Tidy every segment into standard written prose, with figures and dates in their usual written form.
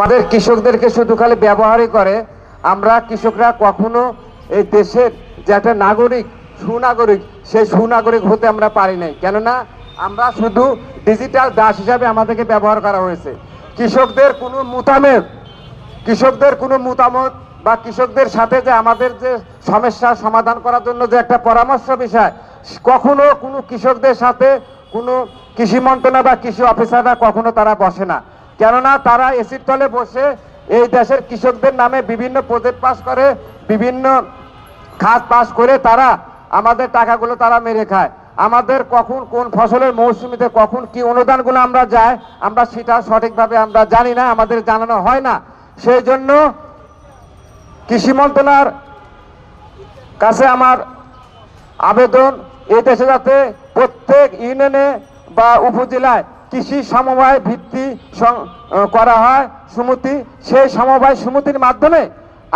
আমাদের কৃষকদেরকে শুধু খালি ব্যবহারই করে। আমরা কৃষকরা কখনো এই দেশের যে একটা নাগরিক, সুনাগরিক, সেই সুনাগরিক হতে আমরা পারি নাই। কেননা আমরা শুধু ডিজিটাল দাস হিসাবে আমাদেরকে ব্যবহার করা হয়েছে। কৃষকদের কোনো মতামত বা কৃষকদের সাথে যে আমাদের যে সমস্যা সমাধান করার জন্য যে একটা পরামর্শ বিষয়, কখনো কোনো কৃষকদের সাথে কোনো কৃষি মন্ত্রণালয় বা কৃষি অফিসাররা কখনো তারা বসে না। কেননা তারা এসির তলে বসে এই দেশের কৃষকদের নামে বিভিন্ন প্রজেক্ট পাস করে, বিভিন্ন খাত পাস করে তারা আমাদের টাকাগুলো তারা মেরে খায়। আমাদের কখন কোন ফসলের মৌসুমিতে কখন কি অনুদানগুলো আমরা যায় আমরা সেটা সঠিকভাবে আমরা জানি না, আমাদের জানানো হয় না। সেই জন্য কৃষি মন্ত্রণালয়ের কাছে আমার আবেদন, এই দেশে যাতে প্রত্যেক ইউনিয়নে বা উপজেলায় কৃষি সমবায় ভিত্তি করা হয় সমিতি। সেই সমবায় সমিতির মাধ্যমে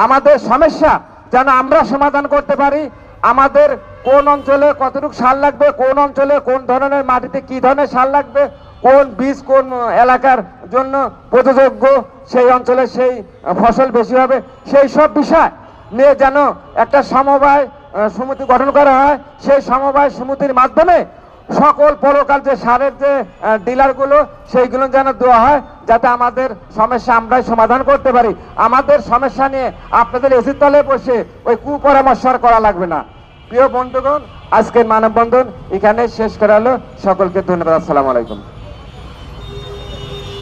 আমাদের সমস্যা যেন আমরা সমাধান করতে পারি। আমাদের কোন অঞ্চলে কতটুকু সার লাগবে, কোন অঞ্চলে কোন ধরনের মাটিতে কি ধরনের সার লাগবে, কোন বীজ কোন এলাকার জন্য প্রযোজ্য, সেই অঞ্চলে সেই ফসল বেশি হবে, সেই সব বিষয় নিয়ে যেন একটা সমবায় সমিতি গঠন করা হয়। সেই সমবায় সমিতির মাধ্যমে সকল প্রকার যে সারের যে ডিলারগুলো সেইগুলো যেন দেওয়া হয়, যাতে আমাদের সমস্যা আমরাই সমাধান করতে পারি। আমাদের সমস্যা নিয়ে আপনাদের এসির তলে বসে ওই কুপরামর্শ করা লাগবে না। প্রিয় বন্ধুগণ, আজকের মানববন্ধন এখানে শেষ করা হলো। সকলকে ধন্যবাদ। আসসালামু আলাইকুম।